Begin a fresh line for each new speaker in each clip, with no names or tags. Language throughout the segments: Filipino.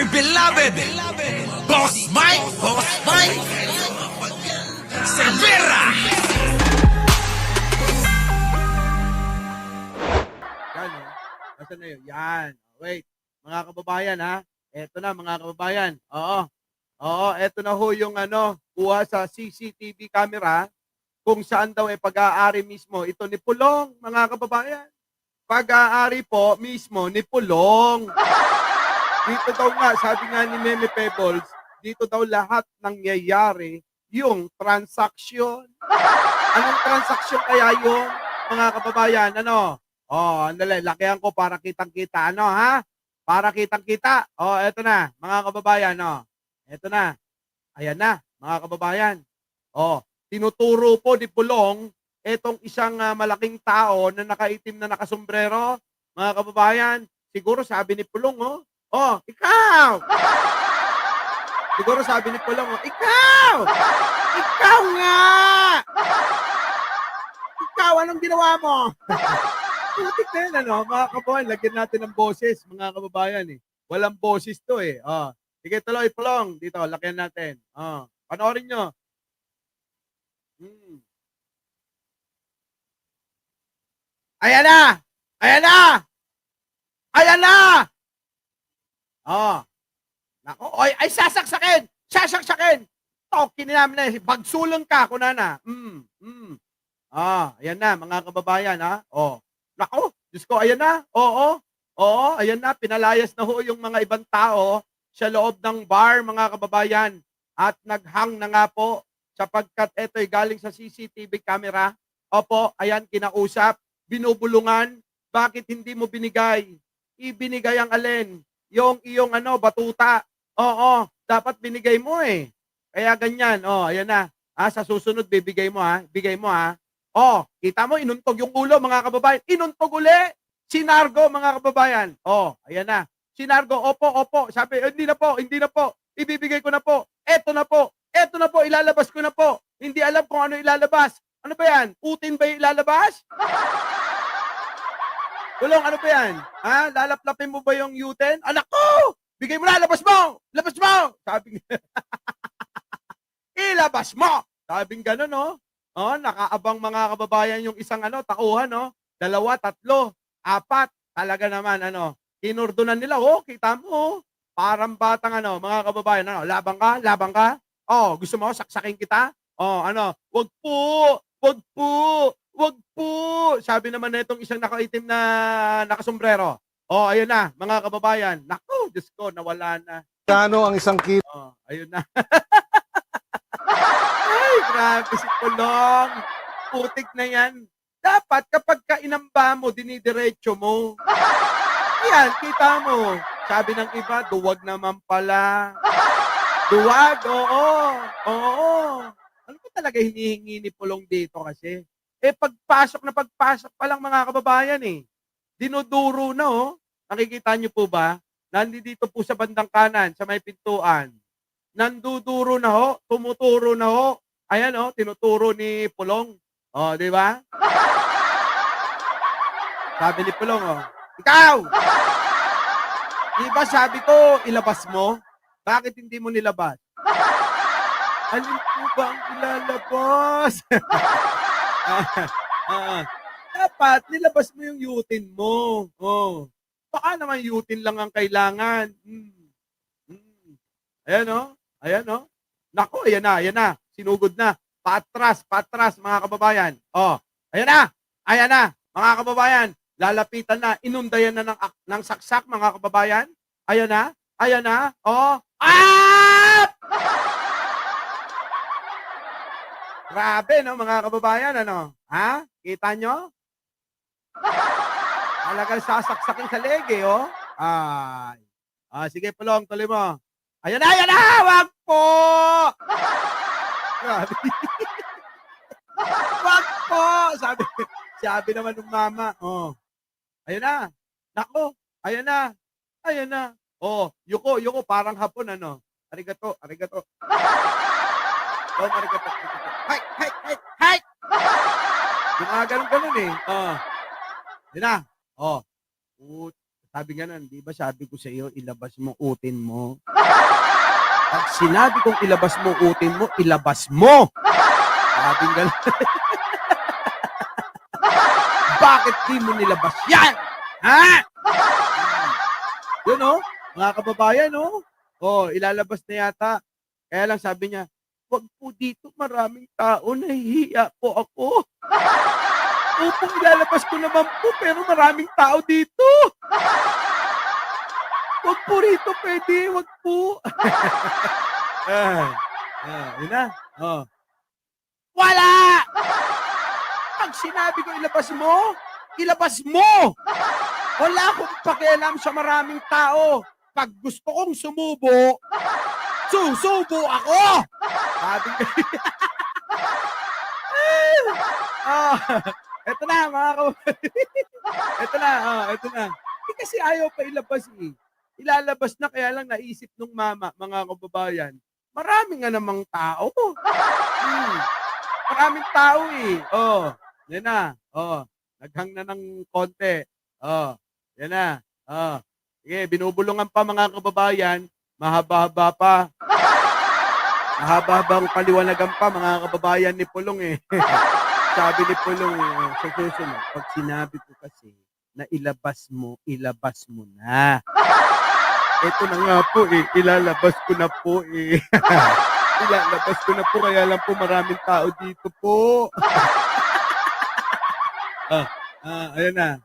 dear beloved, Boss Mike, Cervera.
Yan, oh. Nasaan na yun? Yan. Wait. Mga kababayan, ha? Eto na, mga kababayan. Oo. Oo, eto na ho yung kuha sa CCTV camera kung saan daw pag-aari mismo. Ito ni Pulong, mga kababayan. Pag-aari po mismo ni Pulong. Dito daw nga, sabi nga ni Meme Pebbles, dito daw lahat nangyayari yung transaksyon. Anong transaksyon kaya yun, mga kababayan? Ano? Oh, andali, lakihan ko para kitang-kita. Ano, ha? Para kitang-kita. Oh, eto na, mga kababayan, oh. Eto na. Ayan na, mga kababayan. Oh, tinuturo po ni Pulong etong isang malaking tao na nakaitim na nakasombrero. Mga kababayan, siguro sabi ni Pulong, oh, oh, ikaw! Siguro sabi ni Pulong, oh, ikaw! Ikaw nga! Ikaw, anong ginawa mo? Putik na yun, mga kababayan, lagyan natin ng boses, mga kababayan, eh. Walang boses to, eh. Oh. Sige, tuloy, Pulong. Dito, lagyan natin. Oh. Panoorin nyo. Hmm. Ayan na! Ayan na! Ayan na! Oh. Nako, oy, ay sasaksakin! Sasaksakin! Tokin namin na, bagsulong ka, kunana. Ayan na, mga kababayan, ha? Oh. Nako, Diyos ko, ayan na. Oo, oo, ayan na. Pinalayas na ho yung mga ibang tao sa loob ng bar, mga kababayan. At naghang na nga po sapagkat ito'y galing sa CCTV camera. Opo, ayan, kinausap, binubulungan. Bakit hindi mo binigay? Ibinigay ang alin? Yung iyong batuta. Oo, dapat binigay mo eh. Kaya ganyan, ayan na. Sa susunod bibigay mo ha. Bigay mo ha. Kita mo, inuntog yung ulo, mga kababayan. Inuntog uli. Sinargo, mga kababayan. Ayan na. Sinargo, opo. Sabi, hindi na po. Ibibigay ko na po. Eto na po, ilalabas ko na po. Hindi alam kung ano ilalabas. Ano ba yan? Putin ba yung ilalabas? Tulong, ano ba yan? Ha? Lalaplapin mo ba yung U10? Anak ko! Bigay mo na, labas mo! Labas mo! Sabi ilabas mo! Sabing gano'n, no? Nakaabang mga kababayan yung isang tauhan, no? 2, 3, 4. Talaga naman, kinurdunan nila, kita mo, parang batang mga kababayan, labang ka? Gusto mo, saksakin kita? Wag po, wag po, wag po. Sabi naman na itong isang nakaitim na nakasombrero. Ayun na, mga kababayan. Naku, Diyos ko, nawala na.
Kano ang isang kilo?
Ayun na. Ay, grabe si Pulong. Putik na yan. Dapat kapag kainamba mo, dinidiretso mo. Yan, kita mo. Sabi ng iba, duwag naman pala. Duwag, oo. Ano ba talaga hinihingi ni Pulong dito kasi? Pagpasok pa lang mga kababayan dinuduro na Nakikita niyo po ba? Nandito po sa bandang kanan, sa may pintuan. Nanduduro na tumuturo na Ayan tinuturo ni Pulong. Di ba? Sabi ni Pulong, ikaw! Di ba sabi ko, ilabas mo? Bakit hindi mo nilabas? Alin po ba ang ilalabas? Dapat nilabas mo yung yutin mo. Baka naman yutin lang ang kailangan. Ayan Naku, ayan na. Sinugod na. Patras, mga kababayan. Ayan na, mga kababayan. Lalapitan na, inundayan na ng saksak, mga kababayan. Ayan na. Grabe, no, mga kababayan, Ha? Kita nyo? Talagang sasaksakin sa leg, sige, Pulong, tuloy mo. Ayan na, wag po! Grabe. Wag po! Sabi naman ng mama, ayan na. Nako, ayan na. Yuko, parang hapon, Arigato. Arigato. Hay! Yung mga ganun eh. Yun na. Sabi nga nun, di ba sabi ko sa iyo, ilabas mo, utin mo. Pag sinabi kong ilabas mo, utin mo, ilabas mo. Sabi nga, bakit di mo nilabas yan? Ha? Yun oh, mga kababayan oh. Oh, ilalabas na yata. Kaya lang sabi niya, wag po dito, maraming tao, nahihiya po ako. Opo, ilalabas ko naman po, pero maraming tao dito. Wag po rito, pwede, wag po. Yun na. Oh. Wala! Pag sinabi ko ilabas mo! Wala akong pakialam sa maraming tao. Pag gusto kong sumubo, susubo ako! Sabi ko. Eto na, mga Eto na. Kasi ayaw pa ilabas eh. Ilalabas na, kaya lang naisip nung mama, mga kababayan, marami nga namang tao. Maraming tao eh. Oh, yan na. Oh, naghang na ng konti. Oh, yan na. Oh. Sige, binubulungan pa mga kababayan. Mahaba-haba pa. Mahaba-habang paliwanagan pa mga kababayan ni Pulong eh. Sabi ni Pulong sa susunod, pag sinabi ko kasi na ilabas mo na. Ito na nga po eh, ilalabas ko na po eh. Ilalabas ko na po, kaya lang po maraming tao dito po. Ayan na.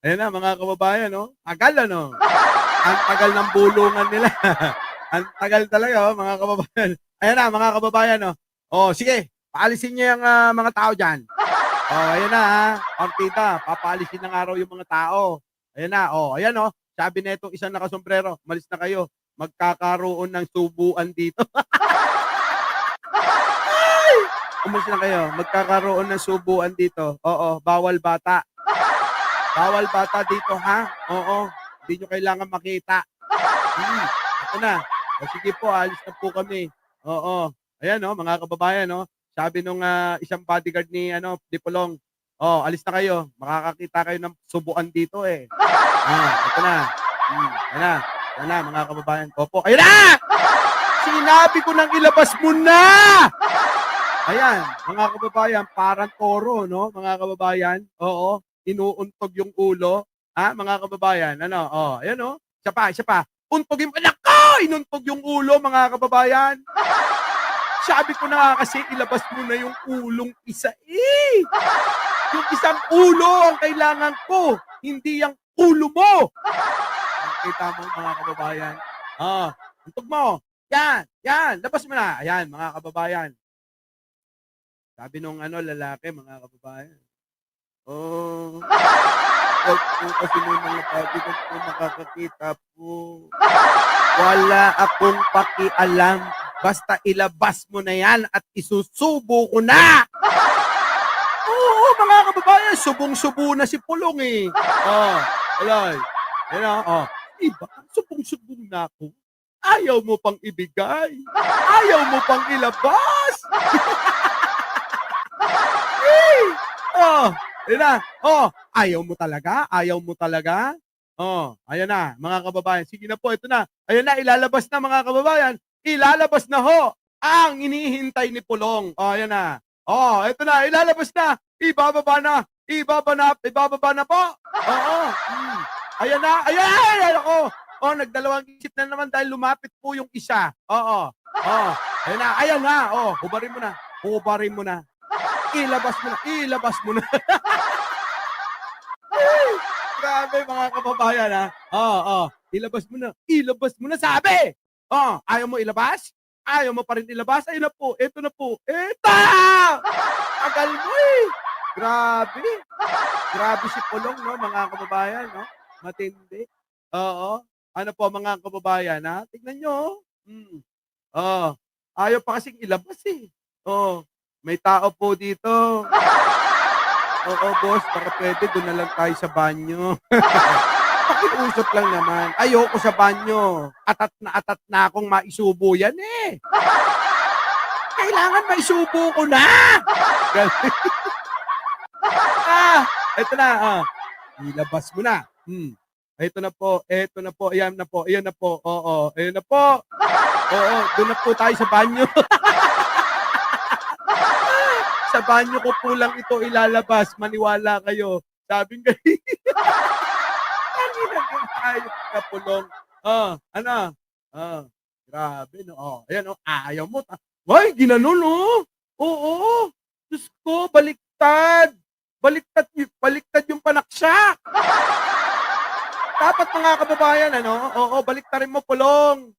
Ayan na mga kababayan, no? Tagal ano? Ang tagal ng bulungan nila. Ang tagal talaga, oh, mga kababayan. Ayan na mga kababayan, no? Oh, sige, paalisin niyo yung mga tao dyan. Oh, ayan na ha. Partida, papaalisin ng araw yung mga tao. Ayan na, oh, ayan oh. Sabi na itong isang nakasombrero, malis na kayo. Magkakaroon ng subuan dito. Ay! Umalis na kayo. Magkakaroon ng subuan dito. Oo, bawal bata. Bawal bata dito, ha? Oo, hindi nyo kailangan makita. Ito na. O, sige po, alis na po kami. Oo. Ayan, no, mga kababayan, no? Sabi nung isang bodyguard ni Dipolong, oh, alis na kayo. Makakakita kayo ng subuan dito eh. Ito na. Ayan na. Ayan na, mga kababayan. Opo. Ayan na! Sinabi ko nang ilabas mo na! Ayan, mga kababayan, parang toro, no? Mga kababayan. Oo. Inuuntog yung ulo. Ha, mga kababayan. Ano? Oh, ayan, no? Isa pa. Untogin mo. Anak ko! Inuntog yung ulo, mga kababayan. Sabi ko na nga kasi ilabas mo na yung ulong isa eh. Yung isang ulo ang kailangan ko. Hindi yung ulo mo. Kita mo mga kababayan. Untog mo. Yan. Labas mo na. Ayan, mga kababayan. Sabi nung lalaki, mga kababayan. Oh, wag po kasi may mga bodyguard po makakakita po. Wala akong pakialam. Basta ilabas mo na yan at isusubo ko na. Oo, mga kababayan, subong-subo na si Pulong eh. Alay. Yan iba, subong-subong na ako. Ayaw mo pang ibigay. Ayaw mo pang ilabas. Yan na. Ayaw mo talaga? Ayaw mo talaga? Ayan na, mga kababayan. Sige na po, ito na. Ayan na, ilalabas na mga kababayan. Ilalabas na ho ang inihintay ni Pulong. Ayan na. Ito na, ilalabas na. Ibababa na po. Ayan na. Ayan ako. Nagdalawang isip na naman dahil lumapit po yung isa. Ayan na. Hubarin mo na. Ilabas mo na. Grabe mga kababayan ha. Ilabas mo na sabi. Ayaw mo ilabas? Ayaw mo pa rin ilabas? Ayun na po. Ito na po. Tagal mo eh. Grabe si Pulong, no, mga kababayan, no? Matindi. Ano po mga kababayan, ha? Tignan nyo. Ayaw pa kasing ilabas eh. May tao po dito. Oo, boss, baka pwede doon na lang tayo sa banyo. Pakiusap lang naman. Ayoko sa banyo. Atat na akong maisubo yan eh. Kailangan maisubo ko na. Ito na. Ilabas mo na. Ito na po, ayan na po, ayan na po, oo, ayan na po. Oo, doon na po tayo sa banyo. Sa banyo ko po lang ito ilalabas, maniwala kayo. Sabing ganyan. Kanina din tayo kapulong. Ano? Oh, grabe no. Ayan ayaw mo. Why, ginanon Oo. Diyos ko, baliktad. Baliktad yung panaksak. Dapat mga kababayan, oo, baliktarin mo pulong.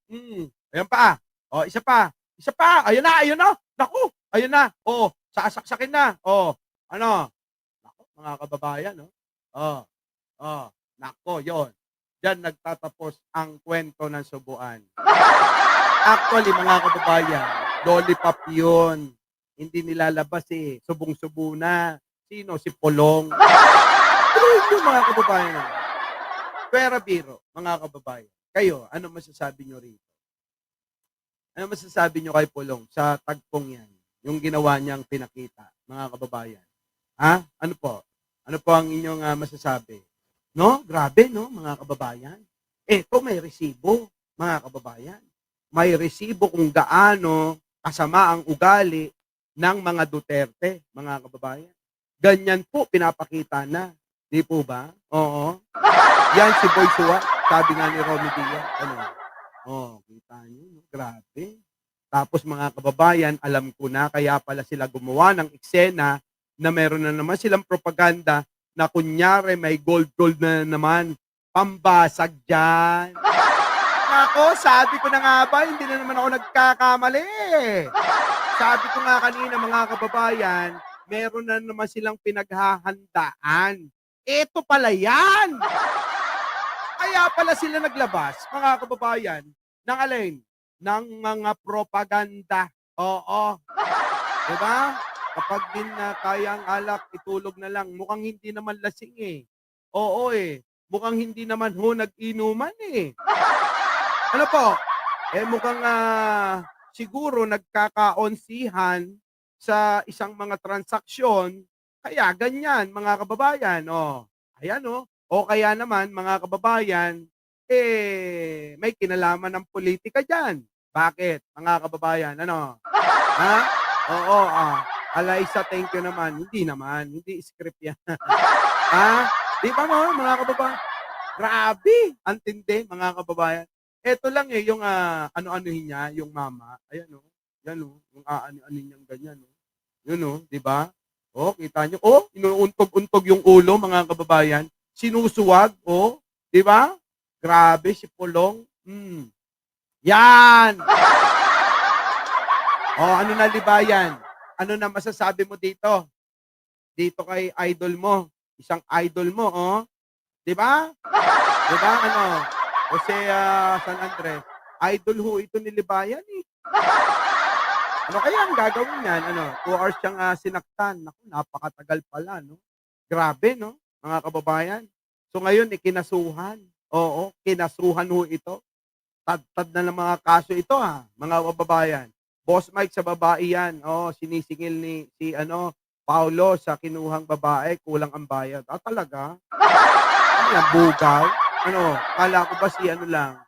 Ayan pa. Isa pa. Isa pa. Ayun na. Naku, ayun na. Sasaksakin na. Ano? Naku, mga kababayan, nako, yon. Diyan nagtatapos ang kwento ng subuan. Actually, mga kababayan, lollipop yun. Hindi nilalabas Subong-subo na. Sino? Si Pulong. Pero yun, mga kababayan. Pero biro, mga kababayan. Kayo, ano masasabi nyo rito? Ano masasabi nyo kay Pulong sa tagpong yan? Yung ginawa niyang pinakita, mga kababayan. Ha? Ano po? Ano po ang inyong masasabi? No? Grabe, no, mga kababayan? Ito, may resibo, mga kababayan. May resibo kung gaano kasama ang ugali ng mga Duterte, mga kababayan. Ganyan po, pinapakita na. Di po ba? Oo. Yan si Boy Suwa, sabi nga ni Romy Diaz. Kita niyo, no? Grabe. Tapos mga kababayan, alam ko na, kaya pala sila gumawa ng eksena na meron na naman silang propaganda na kunyari may gold na naman. Pambasag dyan. Ako, sabi ko na nga ba, hindi na naman ako nagkakamali. Sabi ko nga kanina, mga kababayan, meron na naman silang pinaghahandaan. Ito pala yan. Kaya pala sila naglabas, mga kababayan, ng alin? Ng mga propaganda. Oo. Diba? Kapag din na kaya ang alak, itulog na lang. Mukhang hindi naman lasing Oo Mukhang hindi naman nag-inuman Ano po? Mukhang siguro nagkakaonsihan sa isang mga transaksyon. Kaya ganyan, mga kababayan. Ayan O kaya naman, mga kababayan, may kinalaman ng politika dyan. Bakit, mga kababayan? Ano? Ha? Oo, Alaysa, thank you naman. Hindi naman. Hindi script yan. Ha? Di ba mo, mga kababayan? Grabe! Ang tindi, mga kababayan. Ito lang yung ano-anuhin niya, yung mama. Ayan Yan yung aano-anin niyang ganyan Yun di ba? Kita niyo. Inuuntog-untog yung ulo, mga kababayan. Sinusuwag, di ba? Grabe si Pulong. Yan! Ano na libayan? Ano na masasabi mo dito? Dito kay idol mo. Isang idol mo, Di ba? Di ba? Jose San Andres. Idol ho ito ni Libayan Ano kaya ang gagawin niyan? 2 hours siyang sinaktan. Naku, napakatagal pala, no? Grabe, no? Mga kababayan. So ngayon, kinasuhan. Oo, kinasuhan ho ito. Tad-tad na ng mga kaso ito, mga kababayan. Boss Mike sa babae yan. Sinisingil ni Paulo sa kinuhang babae, kulang ang bayad. Talaga? Ano yan, bugaw? Kala ko ba si lang?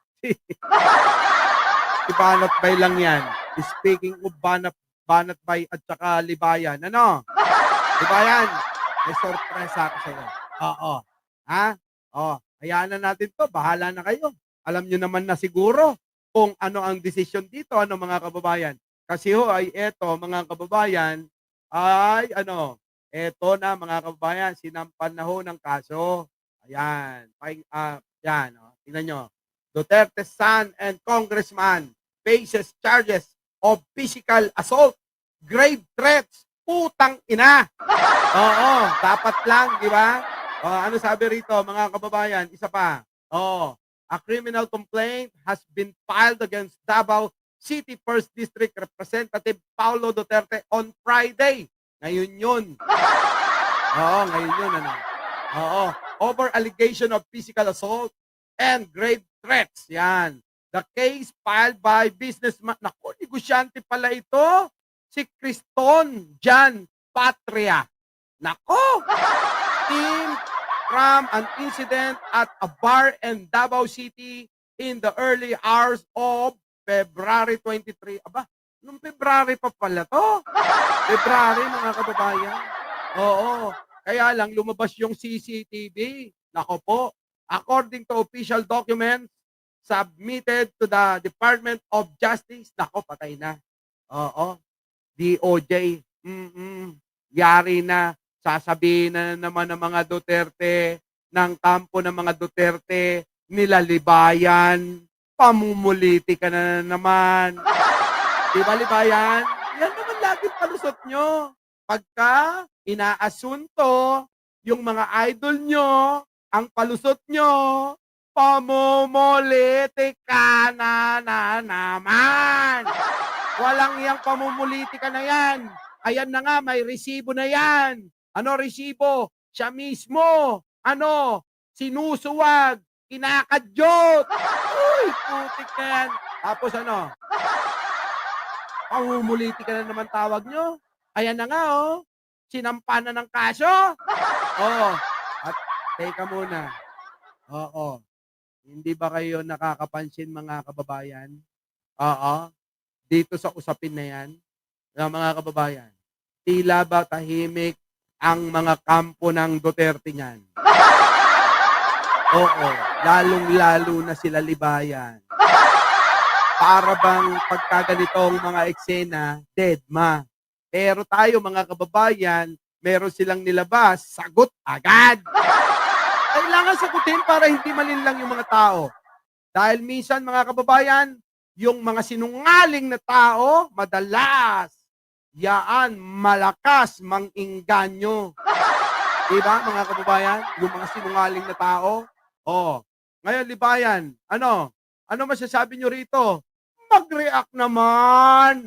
Si Banat Bay lang yan. Speaking of Banat Bay at saka Libayan. Libayan, may sorpresa ako sa'yo. Oo. Ha? Hayaan na natin to. Bahala na kayo. Alam nyo naman na siguro kung ano ang desisyon dito, mga kababayan. Kasi ay eto, mga kababayan, ay eto na, mga kababayan, sinampan na ng kaso. Ayan. Yan. Tingnan nyo. Duterte's son and congressman faces charges of physical assault, grave threats, putang ina. Dapat lang, di ba? Ano sabi rito, mga kababayan? Isa pa. A criminal complaint has been filed against Davao City 1st District Representative Paulo Duterte on Friday. Ngayon yun. Ngayon yun. Over allegation of physical assault and grave threats. Yan. The case filed by businessman. Naku, negosyante pala ito. Si Criston Jan Patria. Nako! Team from an incident at a bar in Davao City in the early hours of February 23. Aba, nung February pa pala to. February, mga kababayan. Oo. Kaya lang, lumabas yung CCTV. Nako po. According to official documents submitted to the Department of Justice, nako, patay na. Oo. DOJ. Yari na. Sasabihin na naman ng mga Duterte, ng kampo ng mga Duterte, nilalibayan, pamumuliti ka na naman. Di ba, libayan? Yan naman laging palusot nyo. Pagka inaasunto yung mga idol nyo, ang palusot nyo, pamumuliti ka na naman. Walang iyang pamumuliti ka na yan. Ayan na nga, may resibo na yan. Ano resibo? Siya mismo. Ano? Sinusuwag. Kinakadyot. Uy, putik na yan. Tapos ano? Pamumuliti ka na naman tawag nyo. Ayan na nga, oh. Sinampa na ng kaso. Oo. At teka muna. Oo. Hindi ba kayo nakakapansin, mga kababayan? Oo. Dito sa usapin na yan, mga kababayan, tila ba tahimik ang mga kampo ng Duterte niyan? Oo. Lalong-lalo na sila libayan. Para bang pagkaganitong mga eksena, deadma. Pero tayo, mga kababayan, meron silang nilabas, sagot agad. Kailangan sagutin para hindi malinlang yung mga tao. Dahil minsan, mga kababayan, yung mga sinungaling na tao, madalas, yaan, malakas mang-inganyo. Diba, mga kababayan? Yung mga sinungaling na tao. Oh. Ngayon, libayan, ano? Ano masasabi nyo rito? Mag-react naman.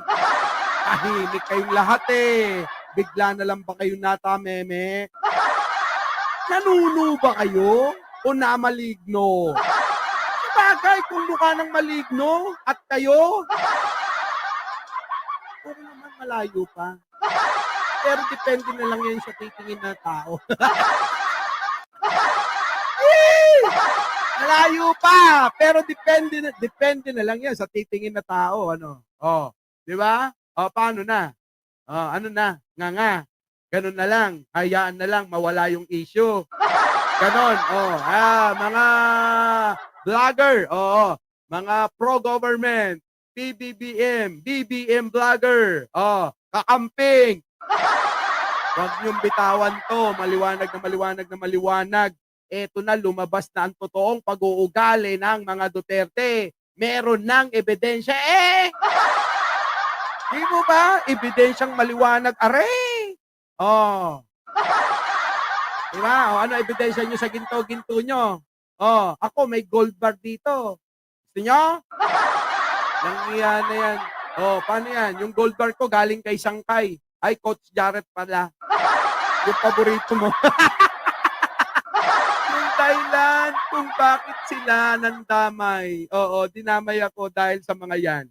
Tahimik kayong lahat eh. Bigla na lang ba kayong natameme? Nanuno ba kayo? O namaligno? Sabagay, kung mukha ng maligno at kayo, puro naman malayo pa. Pero depende na lang yan sa titingin ng tao. Malayo pa, pero depende na lang yan sa titingin na tao, ano. Oh, 'di ba? Oh, paano na? Oh, ano na? Nga. Ganun na lang. Hayaan na lang mawala yung issue. Ganon. Oh, mga vlogger, oo. Mga pro-government, PBBM, BBM vlogger, oh, kakamping. Huwag niyong bitawan to, maliwanag na maliwanag na maliwanag. Eto na, lumabas na ang totoong pag-uugali ng mga Duterte. Meron ng ebidensya. Di mo ba? Ebidensyang maliwanag. Aray! Oh. Diba? O, ano ebidensya nyo sa ginto-ginto nyo? Oh, ako may gold bar dito. Gusto nyo? Nangiyan na yan. Oh, paano yan? Yung gold bar ko galing kay Sangkay. Ay, Coach Jarrett pala. Yung paborito mo. Yung dahilan kung bakit sila nandamay. Oo, dinamay ako dahil sa mga yan.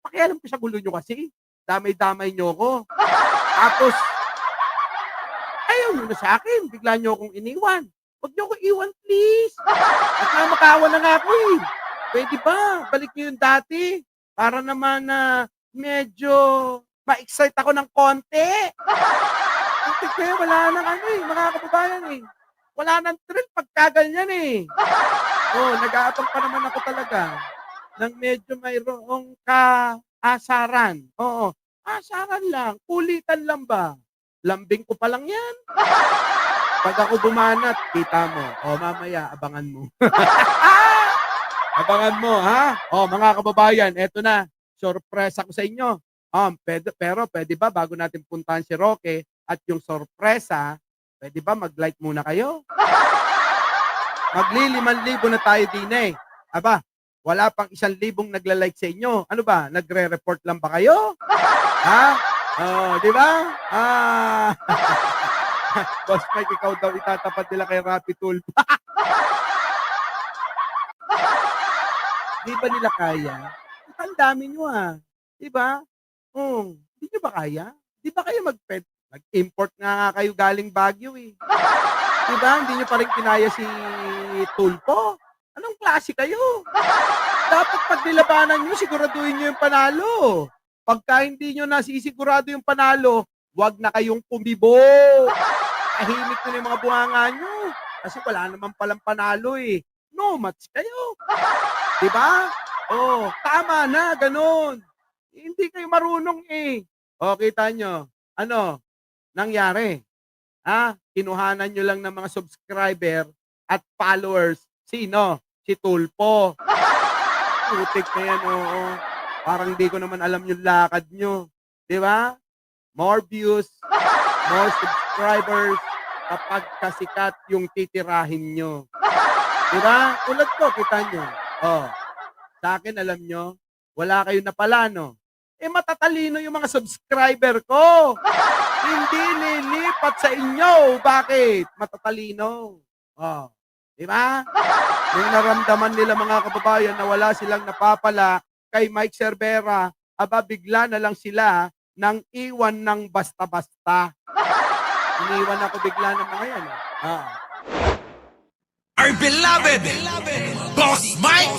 Pakialam ko sa gulo nyo kasi. Damay-damay nyo ko. Tapos, ayaw nyo na sa akin. Bigla nyo akong iniwan. Huwag nyo akong iwan, please. At na makawan na nga ako eh. Pwede ba? Balik nyo yung dati. Para naman na medyo ma-excite ako ng konti. Kasi wala nang ano eh, mga kababayan eh. Wala nang thrill pagkaganyan eh. Oh, nag-aabang pa naman ako talaga ng medyo mayroong kaasaran. Oo, asaran lang. Kulitan lang ba? Lambing ko pa lang yan. Pag ako bumanat, kita mo. O, mamaya, abangan mo. Abangan mo, ha? O, mga kababayan, eto na. Sorpresa ko sa inyo. Pero pwede ba, bago natin puntahan si Roque at yung sorpresa, pwede ba mag-like muna kayo? Magli-5,000 na tayo din eh. Aba, wala pang 1,000 nagla-like sa inyo. Ano ba, nagre-report lang ba kayo? Ha? Oh, di ba? Boss Mike, ikaw daw itatapat nila kay Rappi Tool. Di ba nila kaya? Ang dami nyo Di ba? Di nyo ba kaya? Di ba kayo mag-import nga kayo galing Baguio eh? Diba? Hindi nyo pa rin kinaya si Tulpo. Anong klase kayo? Dapat pag nilabanan nyo, siguraduhin nyo yung panalo. Pagka hindi nyo nasisigurado yung panalo, wag na kayong pumibo. Tahimik nyo na yung mga bunganga nyo. Kasi wala naman palang panalo eh. No match kayo. Diba? Oh, tama na, ganun. Hindi kayo marunong eh. O, kita nyo. Ano? Nangyari. Kinuhanan nyo lang ng mga subscriber at followers. Sino? Si Tulpo. Putik na yan, oo. Parang di ko naman alam yung lakad nyo. Di ba? More views, more subscribers kapag kasikat yung titirahin nyo. Di ba? Tulad ko, kita nyo. Oh, sa akin, alam nyo, wala kayo na pala, no? Matatalino yung mga subscriber ko. Hindi lilipat sa inyo. Bakit? Matatalino. Oh, di ba? Yung naramdaman nila mga kababayan na wala silang napapala kay Mike Cervera, bigla na lang sila nang iwan ng basta-basta. Iniwan ako bigla ng mga yan.
Our beloved Boss Mike.